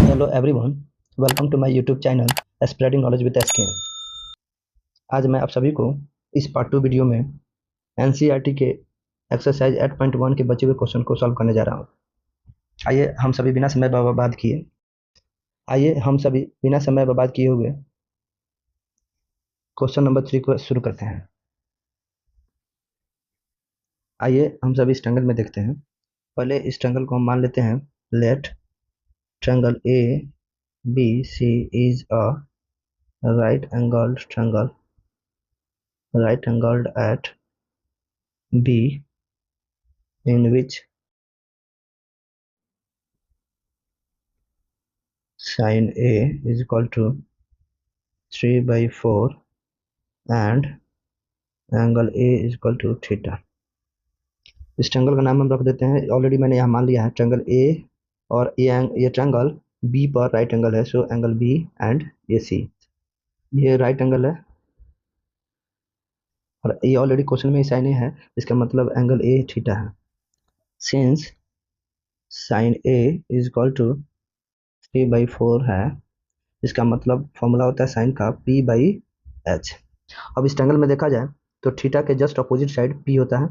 Hello everyone, welcome to my YouTube channel spreading knowledge with SK. आज मैं आप सभी को इस पार्ट 2 वीडियो में एनसीईआरटी के एक्सरसाइज 8.1 के बचे हुए क्वेश्चन को सॉल्व करने जा रहा हूँ। आइए हम सभी बिना समय बर्बाद किए हुए क्वेश्चन नंबर 3 को शुरू करते हैं। आइए हम सभी इस ट्रायंगल में देखते हैं। पहले इस ट्रायंगल को हम मान लेते हैं let triangle A B C is a right angled at B, in which sin A is equal to 3/4 and angle A is equal to theta। इस ट्रायंगल का नाम हम रख देते हैं, ऑलरेडी मैंने यहाँ मान लिया है ट्रायंगल ए, और ये ट्रायंगल बी पर राइट एंगल है, so angle B and A C. ये राइट एंगल है और ये ऑलरेडी क्वेश्चन में साइन ए है, इसका मतलब एंगल ए थीटा है। Since sine A is equal to 3/4 है, इसका मतलब फॉर्मूला होता है साइन का p/h। अब इस ट्रायंगल में देखा जाए तो थीटा के जस्ट अपोजिट साइड p होता है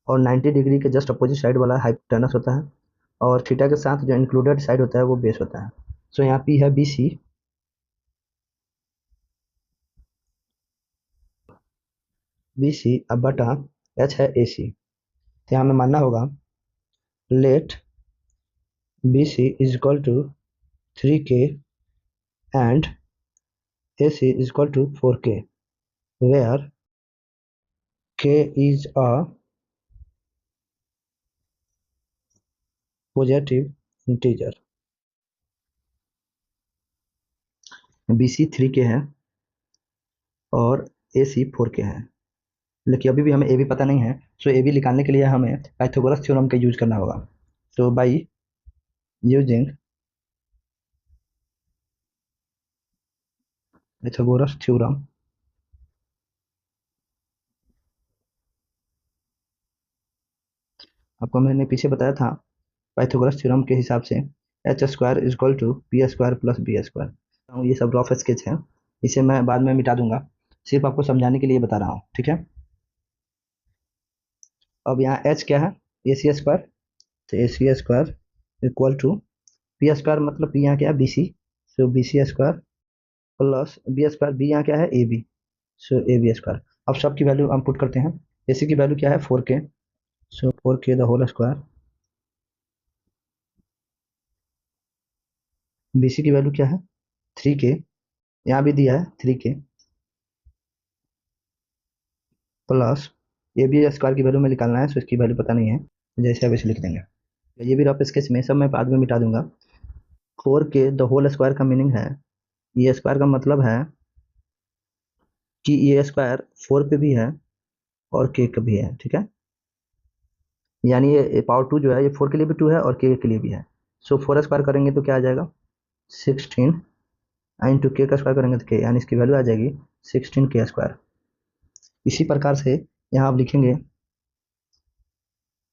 और 90 डिग्री के जस्ट अपोजिट साइड वाला हाइपोटेनस होता है, और थीटा के साथ जो इंक्लूडेड साइड होता है वो बेस होता है। सो यहाँ p है BC अब बटा h है AC। तो यहाँ में मानना होगा let BC is equal to 3K and AC is equal to 4K, where K is a positive integer। BC 3K है और AC 4K है, लेकिन अभी भी हमें AB पता नहीं है, सो AB निकालने के लिए हमें पाइथागोरस थ्योरम का यूज करना होगा। तो बाय यूजिंग पाइथागोरस थ्योरम, आपको मैंने पीछे बताया था पाइथागोरस थ्योरम के हिसाब से h² is equal to p² plus b²। ये सब रफ स्केच है, इसे मैं बाद में मिटा दूंगा, सिर्फ आपको समझाने के लिए बता रहा हूँ, ठीक है। अब यहाँ h क्या है, AC², तो AC² इक्वल टू p² मतलब p यहाँ क्या है BC, सो BC² प्लस b², b यहाँ क्या है AB, सो AB²। अब सब की वैल्यू हम पुट करते हैं। AC की वैल्यू क्या है 4K, so 4K the whole square. BC की वैल्यू क्या है 3K, यहाँ भी दिया है 3K, प्लस AB² की वैल्यू में निकालना है, सो इसकी वैल्यू पता नहीं है, जैसे वैसे लिख देंगे। ये भी रफ स्केच में, सब मैं बाद में मिटा दूंगा। 4K द होल स्क्वायर का मीनिंग है, ये स्क्वायर का मतलब है कि ये स्क्वायर 4 पे भी है और K का भी है, ठीक है। यानी ये पावर 2 जो है ये 4 के लिए भी 2 है और K के लिए भी है। सो 4² करेंगे तो क्या आ जाएगा 16, इंटू K का स्क्वायर करेंगे तो K, यानी इसकी वैल्यू आ जाएगी 16K²। इसी प्रकार से यहाँ आप लिखेंगे,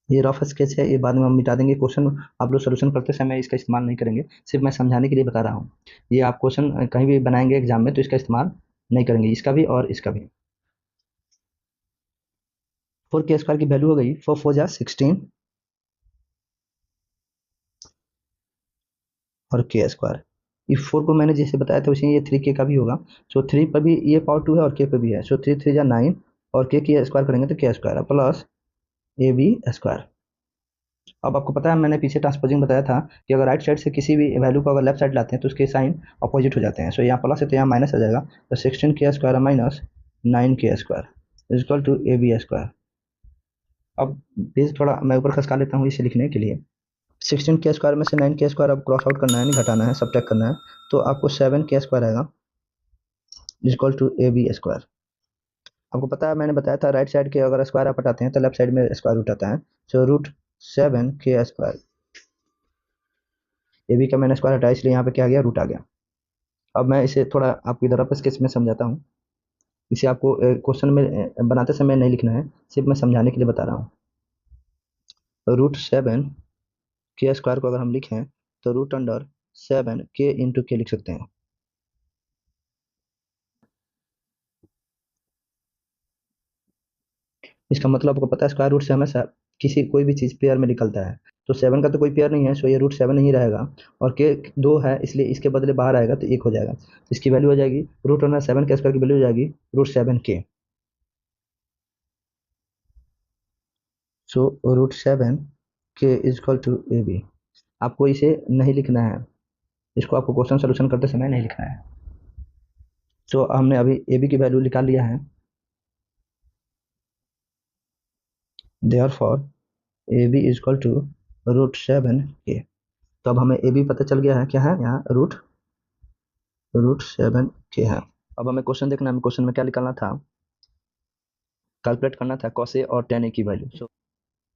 ये रफ स्केच है, ये बाद में हम मिटा देंगे। क्वेश्चन आप लोग सोल्यूशन करते समय इसका इस्तेमाल नहीं करेंगे, सिर्फ मैं समझाने के लिए बता रहा हूँ। ये आप क्वेश्चन कहीं भी बनाएंगे एग्जाम में तो इसका इस्तेमाल नहीं करेंगे, इसका भी और इसका भी। 4K² की वैल्यू हो गई 4 4 जा 16 और K²। इस 4 को मैंने जैसे बताया था वैसे ये 3K का भी होगा, सो 3 पर भी ये पावर 2 है और K पे भी है, सो 3 3 जा 9 और K की स्क्वायर करेंगे तो K² प्लस AB²। अब आपको पता है मैंने पीछे ट्रांसपोजिंग बताया था कि अगर राइट साइड से किसी भी वैल्यू को अगर लेफ्ट साइड लाते हैं तो उसके साइन अपोजिट हो जाते हैं। सो यहाँ प्लस है तो यहाँ माइनस आ जाएगा, तो 16K² minus 9K² is equal to AB²। अब पेज थोड़ा मैं ऊपर खसका लेता हूँ इसे लिखने के लिए। 16K² में से 9K² अब क्रॉस आउट करना है, नहीं घटाना है, सब्ट्रैक्ट करना है, तो आपको 7K² आएगा इज इक्वल टू AB²। आपको पता है मैंने बताया था राइट साइड के अगर स्क्वायर आप हटाते हैं तो लेफ्ट साइड में स्क्वायर रूट आता है, सो √7K²। ए बी का मैंने स्क्वायर हटाया इसलिए यहाँ पे क्या आ गया रूट आ गया। अब मैं इसे थोड़ा आपकी तरफ स्केच में समझाता हूँ, इसे आपको क्वेश्चन में बनाते समय नहीं लिखना है, सिर्फ मैं समझाने के लिए बता रहा हूँ। √7 के स्क्वायर को अगर हम लिखें तो √7 के इंटू के लिख सकते हैं। इसका मतलब आपको पता है स्क्वायर रूट से हमेशा किसी कोई भी चीज़ पेयर में निकलता है, तो 7 का तो कोई पेयर नहीं है, सो ये √7 नहीं रहेगा, और के 2 है इसलिए इसके बदले बाहर आएगा तो 1 हो जाएगा, तो इसकी वैल्यू हो जाएगी √7 के स्क्वायर की वैल्यू हो जाएगी √7 के। So √7 K is equal to A B. आपको इसे नहीं लिखना है, इसको आपको क्वेश्चन सोल्यूशन करते समय नहीं लिखना है। सो हमने अभी ए बी की वैल्यू निकाल लिया है, therefore A B is equal to √7 K. तो अब हमें ए बी पता चल गया है, क्या है यहाँ √7 के है। अब हमें क्वेश्चन देखना है, क्वेश्चन में क्या निकालना था, कैलकुलेट करना था cos A और tan A की वैल्यू।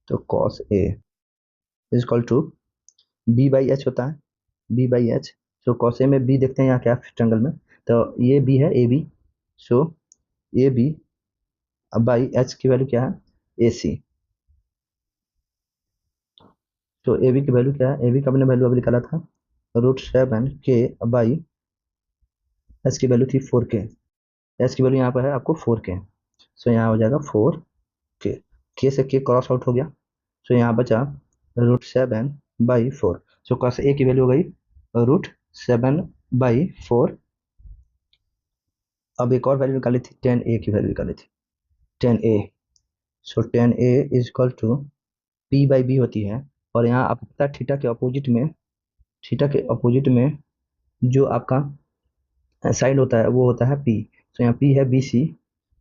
तो cos A is equal to b by H होता है, b by H. So cos A में b देखते हैं यहाँ क्या ट्रायंगल में, तो ये b है A B, so A B by H की वैल्यू क्या है ए सी। तो ए बी की वैल्यू क्या है, ए बी का हमने वैल्यू अभी निकाला था √7 के बाई एच की वैल्यू थी 4 के, एच की वैल्यू यहाँ पर है आपको 4 के, सो यहाँ हो जाएगा 4 के से के क्रॉस आउट हो गया, सो यहाँ बचा √7/4। सो cos ए की वैल्यू हो गई √7/4। अब एक और वैल्यू निकाली थी, tan A की वैल्यू निकाली थी, tan A। So tan A is equal to p/b होती है, और यहाँ आपको पता है थीटा के अपोजिट में जो आपका साइड होता है वो होता है p। सो यहाँ p है BC,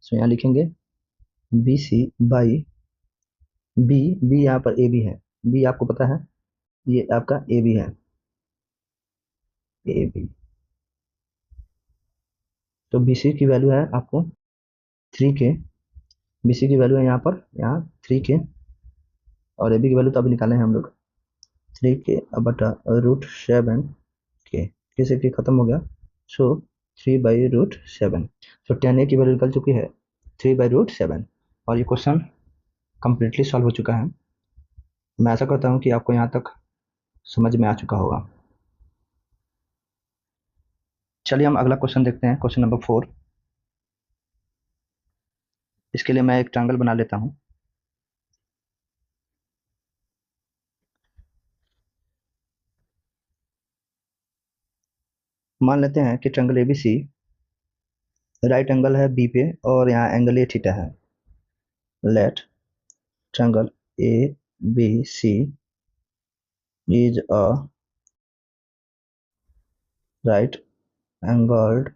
सो यहाँ लिखेंगे BC बाई b यहाँ पर AB है, b आपको पता है ये आपका AB है, AB। तो BC की वैल्यू है आपको 3 के, BC की वैल्यू है यहाँ 3 के, और AB की वैल्यू तो अभी निकाले हैं हम लोग 3 के बटा √7 के से के खत्म हो गया, सो 3/√7। सो tan A की वैल्यू निकल चुकी है 3/√7, और ये क्वेश्चन कंप्लीटली सॉल्व हो चुका है। मैं आशा करता हूँ कि आपको यहाँ तक समझ में आ चुका होगा। चलिए हम अगला क्वेश्चन देखते हैं, क्वेश्चन नंबर 4। इसके लिए मैं एक ट्रायंगल बना लेता हूँ। मान लेते हैं कि ट्रायंगल ABC राइट एंगल है बी पे, और यहाँ एंगल ए थीटा है। Let triangle ABC is a right angled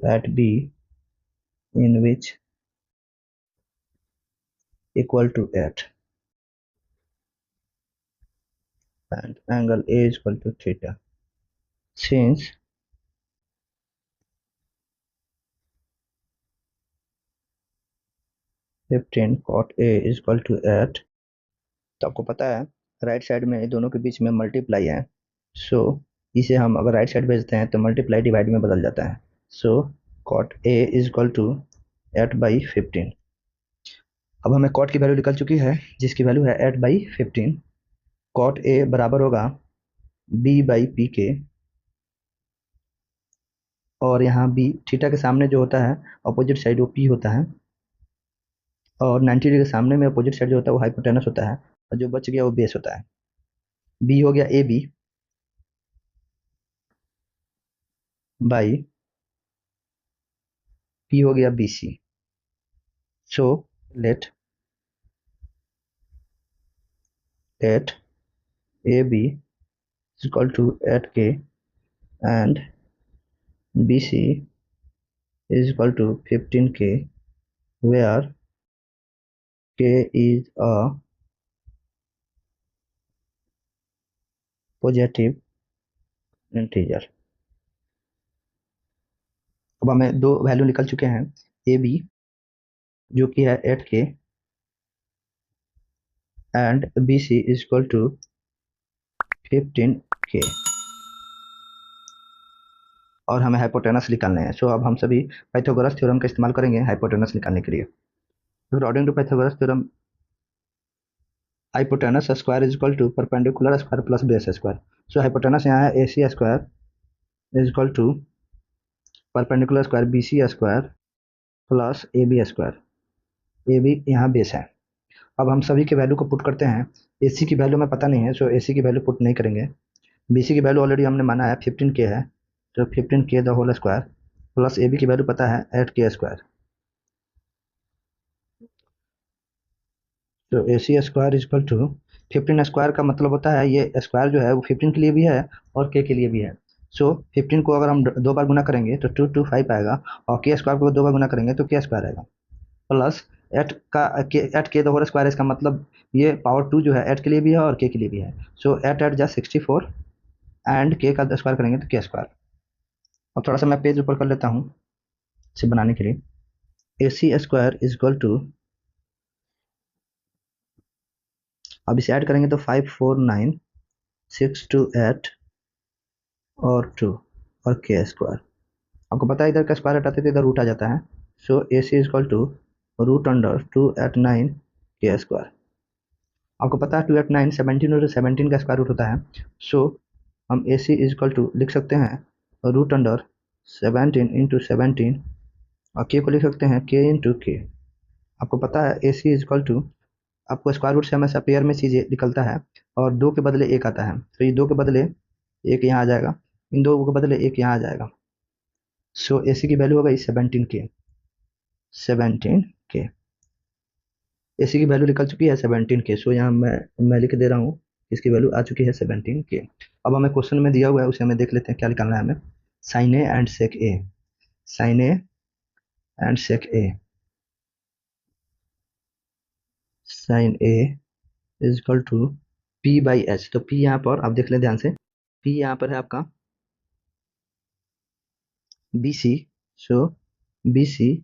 at B in which equal to 8 and angle A is equal to theta. Since fifteen cot A is equal to 8, तो आपको पता है right side में दोनों के बीच में multiply है, सो इसे हम अगर राइट साइड भेजते हैं तो मल्टीप्लाई डिवाइड में बदल जाता है। सो cot A is equal to 8/15। अब हमें cot की वैल्यू निकल चुकी है जिसकी वैल्यू है 8/15। cot A बराबर होगा B/P के, और यहाँ B थीटा के सामने जो होता है अपोजिट साइड वो P होता है, और 90 डिग्री के सामने में अपोजिट साइड जो होता है वो हाइपोटेनस होता है, और जो बच गया वो बेस होता है। B हो गया AB बाई P हो गया BC। So let AB is equal to 8K and BC is equal to 15K, where K is a positive integer। अब हमें दो वैल्यू निकल चुके हैं, AB जो कि है 8K and BC is equal to 15K, और हमें हाइपोटेनस निकालने हैं। सो अब हम सभी पाइथागोरस थ्योरम का इस्तेमाल करेंगे हाइपोटेनस निकालने के लिए। According to Pythagoras theorem hypotenuse square is equal to perpendicular square plus base square. So hypotenuse यहाँ है AC square is equal to perpendicular square BC square plus AB square. AB यहाँ base है। अब हम सभी के वैल्यू को put करते हैं। AC की वैल्यू हमें पता नहीं है, सो AC की वैल्यू पुट नहीं करेंगे। BC की वैल्यू ऑलरेडी हमने माना है 15K है, तो 15K the whole square plus AB की वैल्यू पता है 8K स्क्वायर। तो AC square is equal to 15 square का मतलब होता है ये स्क्वायर जो है वो 15 के लिए भी है और K के लिए भी है। सो 15 को अगर हम 2 बार गुना करेंगे तो 225 आएगा, और K स्क्वायर को 2 बार गुना करेंगे तो K स्क्वायर आएगा, plus 8K the whole square. इसका मतलब ये पावर 2 जो है 8 के लिए भी है और K के लिए भी है। सो 8 जा 64 एंड K का स्क्वायर करेंगे तो K स्क्वायर। अब थोड़ा सा मैं पेज ऊपर कर लेता हूँ इसे बनाने के लिए। AC square is equal to, अब इसे ऐड करेंगे तो 5 4 9 6 2 8 और 2 और K स्क्वायर। आपको पता है इधर का स्क्वायर हटाते तो इधर रूट आ जाता है। So AC is equal to root under 2 8 9 K square. आपको पता है 2 8 9 17 और 17 का स्क्वायर रूट होता है। सो हम AC इज इक्वल टू लिख सकते हैं रूट अंडर 17 इंटू 17 और K को लिख सकते हैं K इंटू K। आपको पता है AC इज इक्वल टू, आपको स्क्वायर रूट से हमेशा पेयर में चीज़ें निकलता है और 2 के बदले 1 आता है, तो ये 2 के बदले 1 यहाँ आ जाएगा, इन 2 के बदले 1 यहाँ आ जाएगा। सो AC की वैल्यू हो गई 17K। 17K AC की वैल्यू निकल चुकी है 17K। सो यहाँ मैं लिख दे रहा हूँ इसकी वैल्यू आ चुकी है 17K। अब हमें क्वेश्चन में दिया हुआ है उसे हमें देख लेते हैं क्या निकालना है हमें। Sine A and sec A, sine A and sec A, sine A is equal to P/H। तो P यहाँ पर आप देख लें ध्यान से, P यहाँ पर है आपका BC। सो BC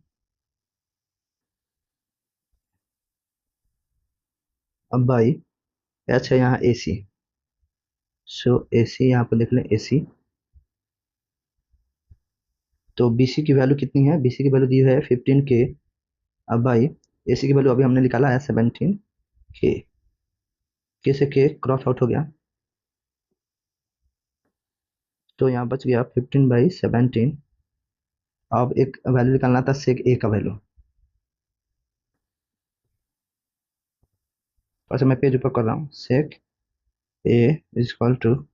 अब बाई H है यहाँ AC। सो AC यहाँ पर लिख लें AC। तो BC की वैल्यू कितनी है, BC की वैल्यू दी है 15K। अब बाई AC की वैल्यू अभी हमने निकाला है 17K। K से K क्रॉस आउट हो गया, तो यहाँ बच गया 15/17। अब एक वैल्यू निकालना था सेक A का वैल्यू, और मैं पेज ऊपर कर रहा हूँ। सेक A इज इक्वल टू,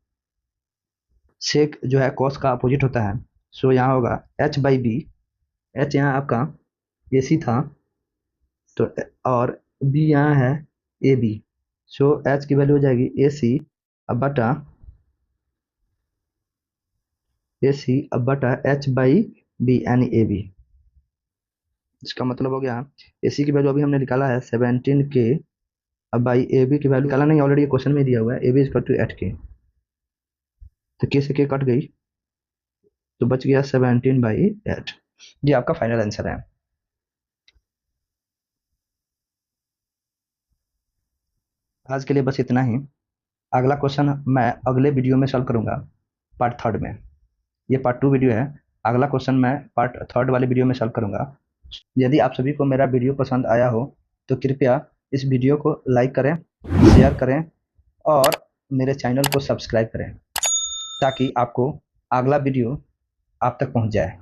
सेक जो है कॉस का अपोजिट होता है। सो यहाँ होगा H/B। H यहाँ आपका AC था, तो और B यहाँ है AB। सो H की वैल्यू हो जाएगी AC अब बटा H/B यानी AB। इसका मतलब हो गया AC की वैल्यू अभी हमने निकाला है 17K। अब बाई AB की वैल्यू निकाला नहीं, ऑलरेडी क्वेश्चन में दिया हुआ है AB is equal to 8K। तो K से K कट गई तो बच गया 17/8। ये आपका फाइनल आंसर है। आज के लिए बस इतना ही। अगला क्वेश्चन मैं अगले वीडियो में सॉल्व करूंगा, पार्ट 3 में। ये पार्ट 2 वीडियो है, अगला क्वेश्चन मैं पार्ट 3 वाले वीडियो में सॉल्व करूंगा। यदि आप सभी को मेरा वीडियो पसंद आया हो तो कृपया इस वीडियो को लाइक करें, शेयर करें और मेरे चैनल को सब्सक्राइब करें, ताकि आपको अगला वीडियो आप तक पहुंच जाए।